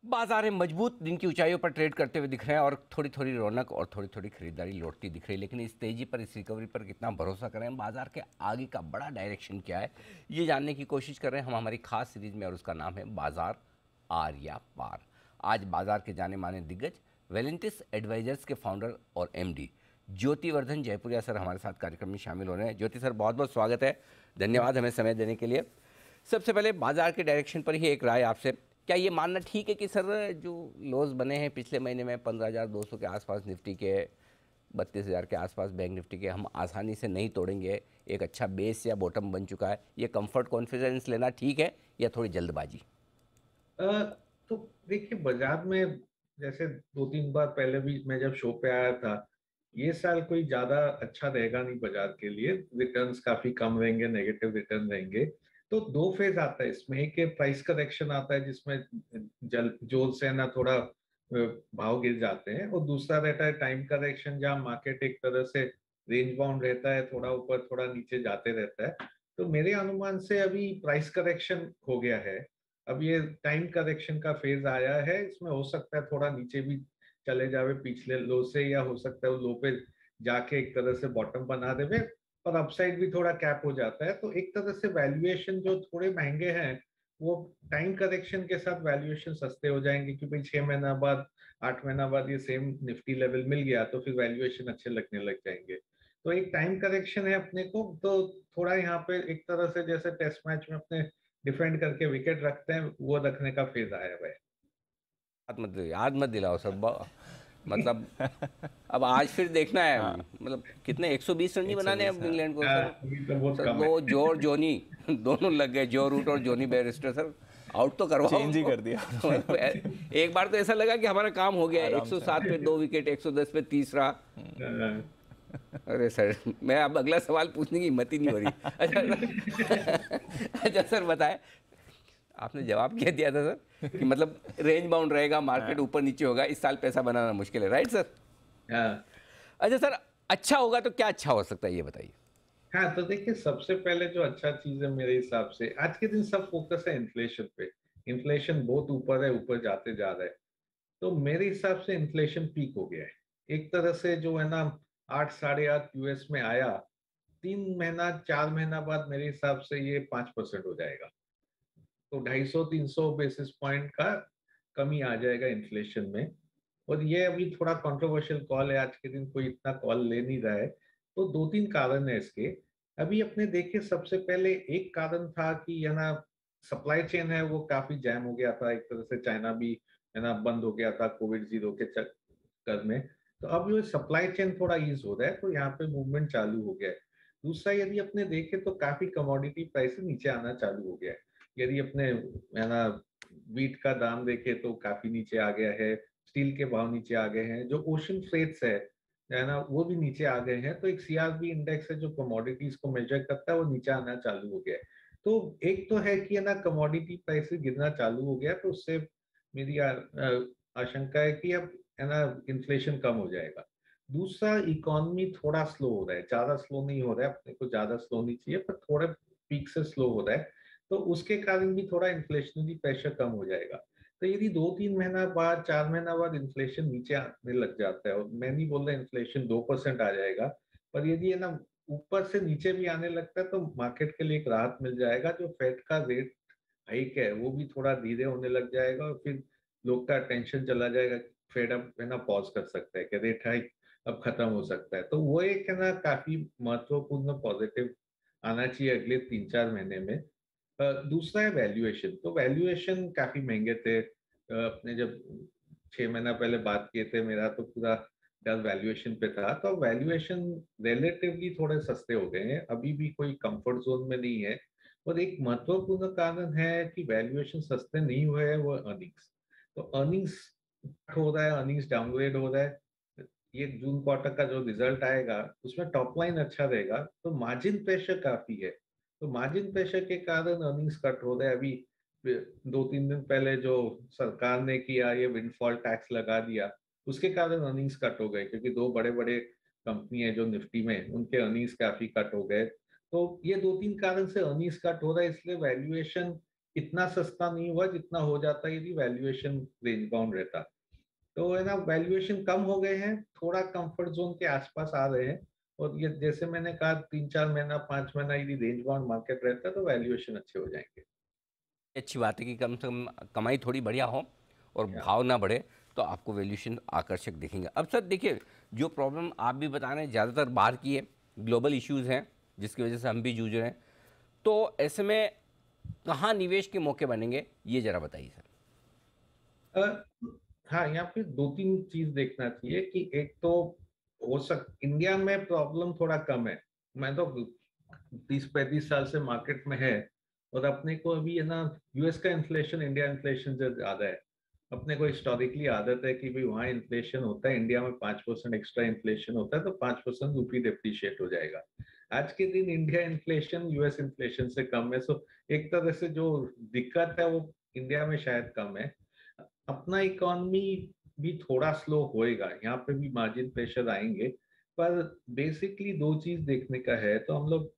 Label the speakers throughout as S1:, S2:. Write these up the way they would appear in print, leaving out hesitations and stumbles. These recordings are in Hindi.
S1: बाजार में मजबूत दिन की ऊंचाइयों पर ट्रेड करते हुए दिख रहे हैं और थोड़ी थोड़ी रौनक और थोड़ी थोड़ी खरीदारी लौटती दिख रही है। लेकिन इस तेजी पर, इस रिकवरी पर कितना भरोसा करें, बाजार के आगे का बड़ा डायरेक्शन क्या है, ये जानने की कोशिश कर रहे हैं हम हमारी खास सीरीज में, और उसका नाम है बाजार आर या पार। आज बाजार के जाने माने दिग्गज वेलेंटिस एडवाइजर्स के फाउंडर और एमडी ज्योतिवर्धन जयपुरिया सर हमारे साथ कार्यक्रम में शामिल हो रहे हैं। ज्योति सर, बहुत बहुत स्वागत है, धन्यवाद हमें समय देने के लिए। सबसे पहले बाजार के डायरेक्शन पर ही एक राय आपसे, क्या ये मानना ठीक है कि सर जो लोज बने हैं पिछले महीने में 15,200 के आसपास निफ्टी के, 32,000 के आसपास बैंक निफ्टी के, हम आसानी से नहीं तोड़ेंगे, एक अच्छा बेस या बॉटम बन चुका है, ये कंफर्ट कॉन्फिडेंस लेना ठीक है या थोड़ी जल्दबाजी?
S2: अ, तो देखिए बाजार में जैसे 2-3 बार पहले भी मैं जब शो पे आया था, ये साल कोई ज्यादा अच्छा रहेगा नहीं बाजार के लिए। रिटर्न्स काफी कम रहेंगे, नेगेटिव रिटर्न रहेंगे। तो दो फेज आता है इसमें। एक प्राइस करेक्शन आता है जिसमें जल जोर से ना थोड़ा भाव गिर जाते हैं, और दूसरा रहता है टाइम करेक्शन जहां मार्केट एक तरह से रेंज बाउंड रहता है, थोड़ा ऊपर थोड़ा नीचे जाते रहता है। तो मेरे अनुमान से अभी प्राइस करेक्शन हो गया है। अब ये टाइम करेक्शन का फेज आया है, इसमें हो सकता है थोड़ा नीचे भी चले जावे पिछले लो से, या हो सकता है वो लो पे जाके एक तरह से बॉटम बना देवे, और अपसाइड भी थोड़ा कैप हो जाता है। तो एक तरह से वैल्यूएशन जो थोड़े महंगे हैं, वो टाइम करेक्शन के साथ वैल्यूएशन सस्ते हो जाएंगे, कि भाई 6 महीना बाद, 8 महीना बाद ये सेम निफ्टी लेवल मिल गया तो फिर वैल्यूएशन अच्छे लगने लग जाएंगे। तो एक टाइम करेक्शन है अपने को, तो थोड़ा यहाँ पे एक तरह से जैसे टेस्ट मैच में अपने डिफेंड करके विकेट रखते हैं, वो रखने का फेज आया हुआ है।
S1: याद मत दिलाओ सर, मतलब अब आज फिर देखना है,
S3: हाँ,
S1: मतलब कितने 120 रन नहीं बनाने
S3: 120।
S1: अब
S3: हाँ,
S1: इंग्लैंड को
S2: हाँ,
S1: सर।
S2: अभी तो बहुत
S1: सर
S2: कम
S1: दो
S2: है।
S1: जो और जोनी दोनों लग गए, जो रूट और जोनी बेयरस्टो सर, आउट तो करवाओ
S3: चेंज ही
S1: उनको।
S3: कर दिया उन्होंने
S1: मतलब
S3: अब।
S1: एक बार तो ऐसा लगा कि हमारा काम हो गया है,
S3: आराम से।
S1: 107 पे 2 विकेट, 110 पे तीसरा।
S2: हाँ।
S1: अरे सर, मैं अब अगला सवाल पूछने की हिम्मत ही नहीं हो रही। अच्छा सर बताएं, आपने जवाब क्या दिया था सर कि मतलब रेंज बाउंड रहेगा, मार्केट
S3: हाँ,
S1: ऊपर नीचे होगा, इस साल पैसा बनाना मुश्किल है, राइट सर?
S2: हाँ।
S1: अच्छा सर, अच्छा होगा तो क्या अच्छा हो सकता है ये बताइए।
S2: हाँ, तो देखिए सबसे पहले जो अच्छा चीज है मेरे हिसाब से, आज के दिन सब फोकस है इन्फ्लेशन पे। इन्फ्लेशन बहुत ऊपर है, ऊपर जाते जा रहा है। तो मेरे हिसाब से इन्फ्लेशन पीक हो गया है। एक तरह से जो है ना, 8, 8.5 यूएस में आया, 3 महीना 4 महीना बाद मेरे हिसाब से ये 5% हो जाएगा। तो 250-300 बेसिस पॉइंट का कमी आ जाएगा इन्फ्लेशन में। और ये अभी थोड़ा कंट्रोवर्शियल कॉल है, आज के दिन कोई इतना कॉल ले नहीं रहा है। तो 2-3 कारण है इसके। अभी अपने देखे, सबसे पहले एक कारण था कि है ना, सप्लाई चेन है वो काफी जैम हो गया था, एक तरह से चाइना भी है ना बंद हो गया था कोविड जीरो के चक्कर में। तो अब ये सप्लाई चेन थोड़ा ईज हो रहा है, तो यहाँ पे मूवमेंट चालू हो गया है। दूसरा, यदि अपने देखे तो काफी कमोडिटी प्राइस नीचे आना चालू हो गया है। यदि अपने है ना वीट का दाम देखे तो काफी नीचे आ गया है, स्टील के भाव नीचे आ गए हैं, जो ओशन फ्रेट्स है ना, वो भी नीचे आ गए हैं। तो एक सीआरबी इंडेक्स है जो कमोडिटीज को मेजर करता है, वो नीचे आना चालू हो गया है। तो एक तो है कि है ना कमोडिटी प्राइसेस गिरना चालू हो गया, तो उससे मेरी आशंका है कि अब है ना इन्फ्लेशन कम हो जाएगा। दूसरा, इकोनॉमी थोड़ा स्लो हो रहा है, ज्यादा स्लो नहीं हो रहा है, अपने को ज्यादा स्लो नहीं चाहिए, पर थोड़ा पीक से स्लो हो रहा है। तो उसके कारण भी थोड़ा इन्फ्लेशनरी प्रेशर कम हो जाएगा। तो यदि 2-3 महीना बाद, 4 महीना बाद इन्फ्लेशन नीचे आने लग जाता है, और मैं नहीं बोल रहा इन्फ्लेशन 2% आ जाएगा, पर यदि है ना ऊपर से नीचे भी आने लगता है, तो मार्केट के लिए एक राहत मिल जाएगा। जो फेड का रेट हाइक है वो भी थोड़ा धीरे होने लग जाएगा, और फिर लोग का टेंशन चला जाएगा। फेड अब है ना पॉज कर सकता है कि रेट हाइक अब खत्म हो सकता है। तो वो एक है ना काफी महत्वपूर्ण पॉजिटिव आना चाहिए अगले 3-4 महीने में। दूसरा है वैल्यूएशन। तो वैल्यूएशन काफी महंगे थे। अपने जब 6 महीना पहले बात किए थे, मेरा तो पूरा डर वैल्यूएशन पे था। तो वैल्यूएशन रिलेटिवली थोड़े सस्ते हो गए हैं, अभी भी कोई कंफर्ट जोन में नहीं है। और एक महत्वपूर्ण कारण है कि वैल्यूएशन सस्ते नहीं हुए हैं, वो अर्निंग्स। तो अर्निंग्स हो रहा है, अर्निंग्स डाउनग्रेड हो रहा है। ये जून क्वार्टर का जो रिजल्ट आएगा उसमें टॉप लाइन अच्छा रहेगा, तो मार्जिन प्रेशर काफी है। तो मार्जिन प्रेशर के कारण अर्निंग्स कट हो रहे हैं अभी। 2-3 दिन पहले जो सरकार ने किया, ये विंडफॉल टैक्स लगा दिया, उसके कारण अर्निंग्स कट हो गए, क्योंकि दो बड़े बड़े कंपनी है जो निफ्टी में, उनके अर्निंग्स काफी कट हो गए। तो ये 2-3 कारण से अर्निंग्स कट हो रहा है, इसलिए वैल्यूएशन इतना सस्ता नहीं हुआ जितना हो जाता यदि वैल्यूएशन रेंज बाउंड रहता। तो है ना, वैल्यूएशन कम हो गए हैं, थोड़ा कंफर्ट जोन के आसपास आ रहे हैं। और ये जैसे मैंने कहा 3-4 महीना 5 महीना यदि रेंज बाउंड मार्केट रहता है तो वैल्यूएशन अच्छे हो जाएंगे।
S1: अच्छी बात है कि कम से कम कमाई थोड़ी बढ़िया हो और
S2: या
S1: भाव ना बढ़े, तो आपको वैल्यूएशन आकर्षक दिखेंगे। अब सर देखिए, जो प्रॉब्लम आप भी बता रहे हैं ज़्यादातर बाहर की है, ग्लोबल इश्यूज़ हैं जिसकी वजह से हम भी जूझ रहे हैं, तो ऐसे में कहाँ निवेश के मौके बनेंगे, ये ज़रा बताइए सर।
S2: अ, हाँ, यहाँ पे 2-3 चीज देखना चाहिए कि एक तो इंडिया में प्रॉब्लम थोड़ा कम है। मैं तो 30-35 साल से मार्केट में है, और अपने को अभी है ना, यूएस का इन्फ्लेशन इंडिया इन्फ्लेशन से ज्यादा है। अपने को हिस्टोरिकली आदत है कि भाई वहाँ इन्फ्लेशन होता है, इंडिया में 5% एक्स्ट्रा इन्फ्लेशन होता है तो 5% रूपी डिप्रिशिएट हो जाएगा। आज के दिन इंडिया इन्फ्लेशन यूएस इन्फ्लेशन से कम है, सो एक तरह से जो दिक्कत है वो इंडिया में शायद कम है। अपना इकोनॉमी भी थोड़ा स्लो होएगा, यहाँ पे भी मार्जिन प्रेशर आएंगे। पर बेसिकली दो चीज देखने का है, तो हम लोग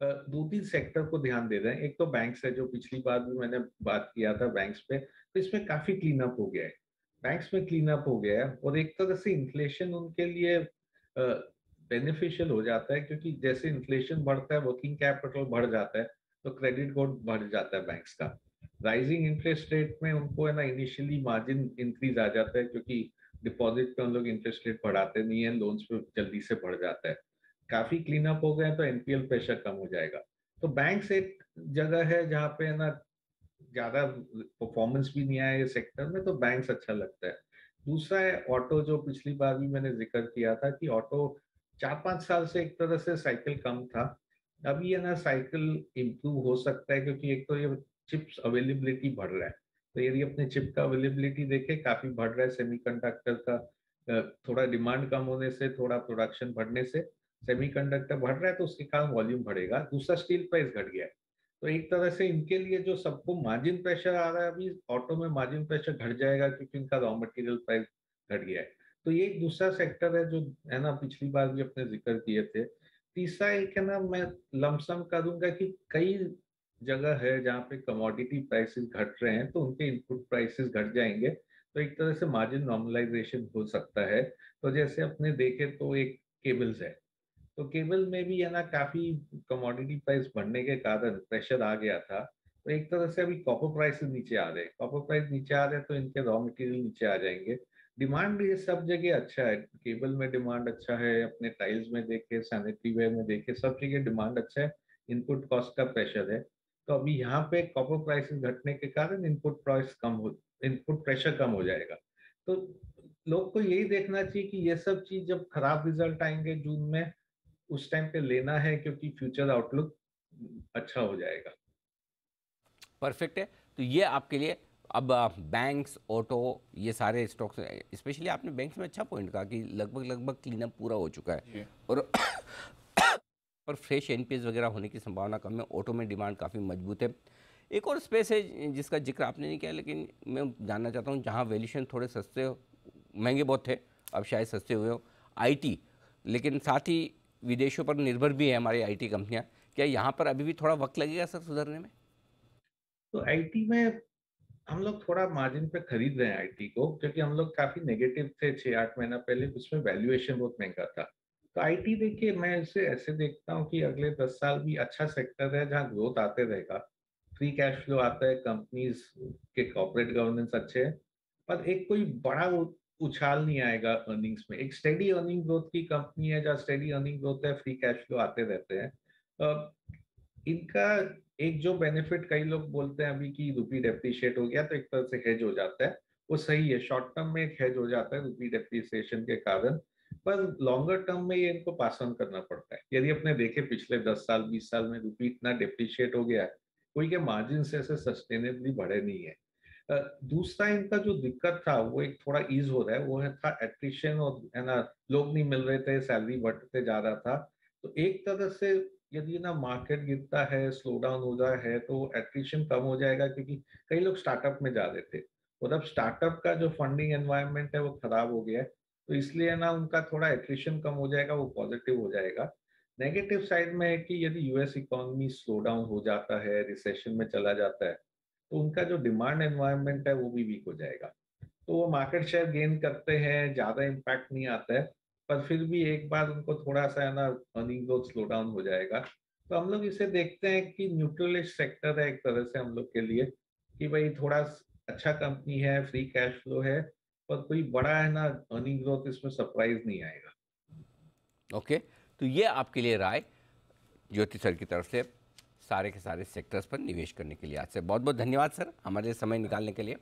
S2: 2-3 सेक्टर को ध्यान दे रहे हैं। एक तो बैंक्स है, जो पिछली बार भी मैंने बात किया था बैंक्स पे, तो इसमें काफी क्लीन अप हो गया है। बैंक्स में क्लीन अप हो गया है, और एक तरह से इन्फ्लेशन उनके लिए बेनिफिशियल हो जाता है, क्योंकि जैसे इन्फ्लेशन बढ़ता है वर्किंग कैपिटल बढ़ जाता है, तो क्रेडिट ग्रोथ बढ़ जाता है बैंक्स का। राइजिंग इंटरेस्ट रेट में उनको है ना इनिशियली मार्जिन इंक्रीज आ जाता है, क्योंकि डिपॉजिट पे उन लोग इंटरेस्ट रेट बढ़ाते नहीं है, लोन्स पे जल्दी से बढ़ जाता है। काफी क्लीन अप हो गया तो एनपीएल प्रेशर कम हो जाएगा। तो बैंक्स एक जगह है जहाँ पे है ना ज्यादा परफॉर्मेंस भी नहीं आया ये सेक्टर में, तो बैंक्स अच्छा लगता है। दूसरा है ऑटो, जो पिछली बार भी मैंने जिक्र किया था कि ऑटो 4-5 साल से एक तरह से साइकिल कम था। अभी है ना साइकिल इम्प्रूव हो सकता है, क्योंकि एक तो ये चिप्स अवेलेबिलिटी बढ़ रहा है। तो यदि अपने चिप का अवेलेबिलिटी देखे काफी बढ़ रहा है, सेमीकंडक्टर का थोड़ा डिमांड कम होने से, थोड़ा प्रोडक्शन बढ़ने से सेमीकंडक्टर बढ़ रहा है, तो उसके कारण वॉल्यूम बढ़ेगा। दूसरा स्टील प्राइस घट गया है। तो एक तरह से इनके लिए जो सबको मार्जिन प्रेशर आ रहा है, अभी ऑटो में मार्जिन प्रेशर घट जाएगा, क्योंकि इनका रॉ मटेरियल प्राइस घट गया है। तो ये एक दूसरा सेक्टर है जो है ना पिछली बार भी अपने जिक्र किए थे। तीसरा एक है ना, मैं लमसम करूंगा कि कई जगह है जहाँ पे कमोडिटी प्राइसेस घट रहे हैं, तो उनके इनपुट प्राइसेस घट जाएंगे, तो एक तरह से मार्जिन नॉर्मलाइजेशन हो सकता है। तो जैसे अपने देखे तो एक केबल्स है, तो केबल में भी है ना काफी कमोडिटी प्राइस बढ़ने के कारण प्रेशर आ गया था। तो एक तरह से अभी कॉपर प्राइस नीचे आ रहे हैं, कॉपर प्राइस नीचे आ रहे हैं तो इनके रॉ मटेरियल नीचे आ जाएंगे। डिमांड ये सब जगह अच्छा है, केबल में डिमांड अच्छा है, अपने टाइल्स में देखे, सैनिटरी वेयर में देखे, सब जगह डिमांड अच्छा है। इनपुट कॉस्ट का प्रेशर है, तो अभी यहाँ पे कॉपर प्राइसेस घटने के कारण इनपुट प्रेशर कम हो जाएगा। तो लोग को यही देखना चाहिए कि ये सब चीज जब खराब रिजल्ट आएंगे जून में, उस टाइम पे लेना है, क्योंकि फ्यूचर आउटलुक अच्छा हो जाएगा।
S1: परफेक्ट है। तो ये आपके लिए अब बैंक्स, ऑटो, ये सारे स्टॉक्स, स्पेशली आपने बैंक्स में अच्छा पॉइंट कहा कि लगभग लगभग क्लीन अप पूरा हो चुका है,
S3: जी।
S1: और पर फ्रेश एनपीएस वगैरह होने की संभावना कम है। ऑटो में डिमांड काफ़ी मजबूत है। एक और स्पेस है जिसका जिक्र आपने नहीं किया, लेकिन मैं जानना चाहता हूँ, जहाँ वैल्यूशन थोड़े सस्ते महंगे बहुत थे, अब शायद सस्ते हुए हो, आईटी, लेकिन साथ ही विदेशों पर निर्भर भी है हमारी आईटी कंपनियाँ। क्या यहाँ पर अभी भी थोड़ा वक्त लगेगा सर सुधरने में?
S2: तो आईटी में हम लोग थोड़ा मार्जिन पे खरीद रहे हैं आईटी को, क्योंकि हम लोग काफी नेगेटिव थे 6-8 महीना पहले, उसमें वैल्यूएशन बहुत महंगा था। तो आईटी देखिए, मैं इसे ऐसे देखता हूँ कि अगले 10 साल भी अच्छा सेक्टर है जहाँ ग्रोथ आते रहेगा, फ्री कैश फ्लो आता है, कंपनीज के कॉर्पोरेट गवर्नेंस अच्छे है। पर एक कोई बड़ा उछाल नहीं आएगा अर्निंग्स में। एक स्टेडी अर्निंग ग्रोथ की कंपनी है, जहाँ स्टेडी अर्निंग ग्रोथ है, फ्री कैश फ्लो आते रहते हैं। इनका एक जो बेनिफिट कई लोग बोलते हैं अभी कि रुपी डेप्रिशिएट हो गया तो एक तरह से हेज हो जाता है, वो सही है, शॉर्ट टर्म में एक हेज हो जाता है रुपी डेप्रिसिएशन के कारण। पर लॉन्गर टर्म में ये इनको पास ऑन करना पड़ता है। यदि अपने देखे पिछले 10 साल 20 साल में रुपी इतना डेप्रिशिएट हो गया है, कोई के मार्जिन से ऐसे सस्टेनेबली बढ़े नहीं है। दूसरा इनका जो दिक्कत था वो एक थोड़ा ईज हो रहा है, वो है था एट्रिशन, और है ना लोग नहीं मिल रहे थे, सैलरी बढ़ते जा रहा था। तो एक तरह से यदि ना मार्केट गिरता है, स्लो डाउन हो रहा है, तो एट्रिशन कम हो जाएगा, क्योंकि कई लोग स्टार्टअप में जा रहे थे, और अब स्टार्टअप का जो फंडिंग एनवायरनमेंट है वो खराब हो गया है। तो इसलिए ना उनका थोड़ा एट्रिशन कम हो जाएगा, वो पॉजिटिव हो जाएगा। नेगेटिव साइड में है कि यदि यूएस इकोनॉमी स्लो डाउन हो जाता है, रिसेशन में चला जाता है, तो उनका जो डिमांड एनवायरनमेंट है वो भी वीक हो जाएगा। तो वो मार्केट शेयर गेन करते हैं, ज़्यादा इम्पैक्ट नहीं आता है, पर फिर भी एक बार उनको थोड़ा-सा है ना अर्निंग ग्रोथ स्लो डाउन हो जाएगा। तो हम लोग इसे देखते हैं कि न्यूट्रलिश सेक्टर है एक तरह से हम लोग के लिए, कि भई थोड़ा अच्छा कंपनी है, फ्री कैश फ्लो है, पर कोई बड़ा है ना अर्निंग ग्रोथ इसमें सरप्राइज़ नहीं आएगा।
S1: ओके, तो ये आपके लिए राय ज्योति सर की तरफ से सारे के सारे सेक्टर्स पर निवेश करने के लिए। आज से बहुत बहुत धन्यवाद सर, हमारे लिए समय निकालने के लिए।